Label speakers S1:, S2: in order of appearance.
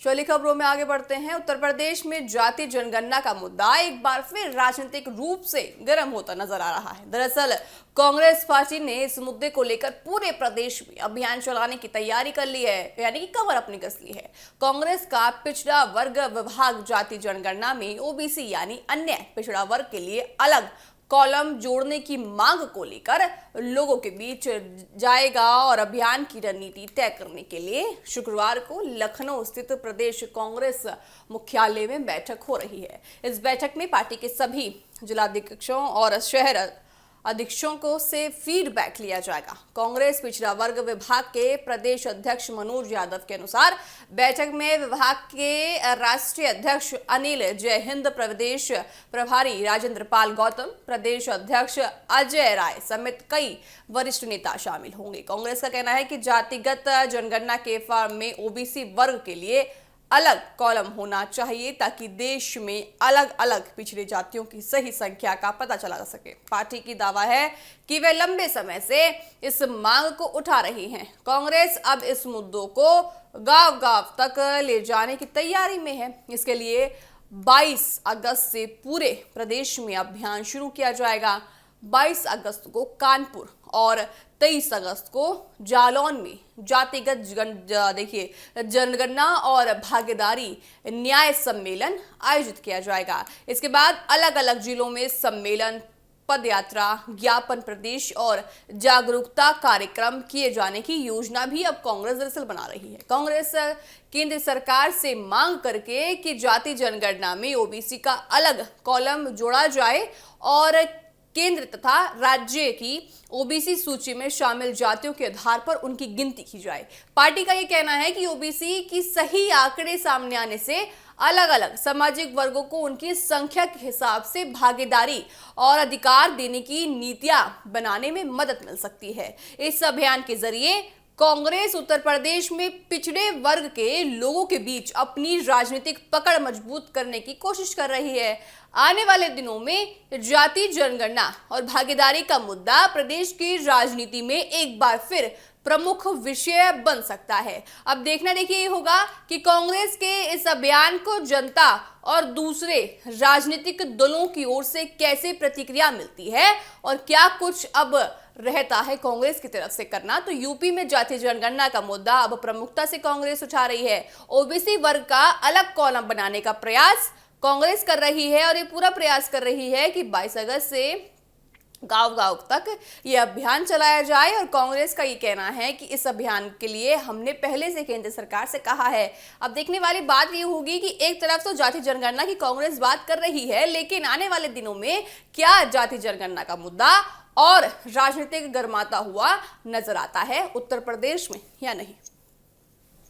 S1: चलिए खबरों में आगे बढ़ते हैं। उत्तर प्रदेश में जाति जनगणना का मुद्दा एक बार फिर राजनीतिक रूप से गर्म होता नजर आ रहा है। दरअसल कांग्रेस पार्टी ने इस मुद्दे को लेकर पूरे प्रदेश में अभियान चलाने की तैयारी कर ली है, यानी कि कमर अपनी कस ली है। कांग्रेस का पिछड़ा वर्ग विभाग जाति जनगणना में ओबीसी यानी अन्य पिछड़ा वर्ग के लिए अलग कॉलम जोड़ने की मांग को लेकर लोगों के बीच जाएगा और अभियान की रणनीति तय करने के लिए शुक्रवार को लखनऊ स्थित प्रदेश कांग्रेस मुख्यालय में बैठक हो रही है। इस बैठक में पार्टी के सभी जिलाध्यक्षों और शहर अधीक्षकों से फीडबैक लिया जाएगा। कांग्रेस पिछड़ा वर्ग विभाग के प्रदेश अध्यक्ष मनोज यादव के अनुसार बैठक में विभाग के राष्ट्रीय अध्यक्ष अनिल जय हिंद, प्रदेश प्रभारी राजेंद्र पाल गौतम, प्रदेश अध्यक्ष अजय राय समेत कई वरिष्ठ नेता शामिल होंगे। कांग्रेस का कहना है कि जातिगत जनगणना के फॉर्म में ओबीसी वर्ग के लिए अलग कॉलम होना चाहिए ताकि देश में अलग अलग पिछड़ी जातियों की सही संख्या का पता चला जा सके। पार्टी की दावा है कि वे लंबे समय से इस मांग को उठा रही हैं। कांग्रेस अब इस मुद्दों को गांव-गांव तक ले जाने की तैयारी में है। इसके लिए 22 अगस्त से पूरे प्रदेश में अभियान शुरू किया जाएगा। 22 अगस्त को कानपुर और 23 अगस्त को जालौन में जातिगत जनगणना और भागीदारी न्याय सम्मेलन आयोजित किया जाएगा। इसके बाद अलग अलग जिलों में सम्मेलन, पदयात्रा, ज्ञापन प्रदेश और जागरूकता कार्यक्रम किए जाने की योजना भी अब कांग्रेस दरअसल बना रही है। कांग्रेस केंद्र सरकार से मांग करके कि जाति जनगणना में ओबीसी का अलग कॉलम जोड़ा जाए और केंद्र तथा राज्य की ओबीसी सूची में शामिल जातियों के आधार पर उनकी गिनती की जाए। पार्टी का यह कहना है कि ओबीसी की सही आंकड़े सामने आने से अलग अलग सामाजिक वर्गों को उनकी संख्या के हिसाब से भागीदारी और अधिकार देने की नीतियां बनाने में मदद मिल सकती है। इस अभियान के जरिए कांग्रेस उत्तर प्रदेश में पिछड़े वर्ग के लोगों के बीच अपनी राजनीतिक पकड़ मजबूत करने की कोशिश कर रही है। आने वाले दिनों में जाति जनगणना और भागीदारी का मुद्दा प्रदेश की राजनीति में एक बार फिर प्रमुख विषय बन सकता है। अब देखना देखिए होगा कि कांग्रेस के इस अभियान को जनता और दूसरे राजनीतिक दलों की ओर से कैसे प्रतिक्रिया मिलती है और क्या कुछ अब रहता है कांग्रेस की तरफ से करना। तो यूपी में जाति जनगणना का मुद्दा अब प्रमुखता से कांग्रेस उठा रही है। ओबीसी वर्ग का अलग कॉलम बनाने का प्रयास कांग्रेस कर रही है और ये पूरा प्रयास कर रही है कि 22 अगस्त से गांव-गांव तक ये अभियान चलाया जाए। और कांग्रेस का ये कहना है कि इस अभियान के लिए हमने पहले से केंद्र सरकार से कहा है। अब देखने वाली बात ये होगी कि एक तरफ तो जाति जनगणना की कांग्रेस बात कर रही है, लेकिन आने वाले दिनों में क्या जाति जनगणना का मुद्दा और राजनीतिक गर्माता हुआ नजर आता है उत्तर प्रदेश में या नहीं।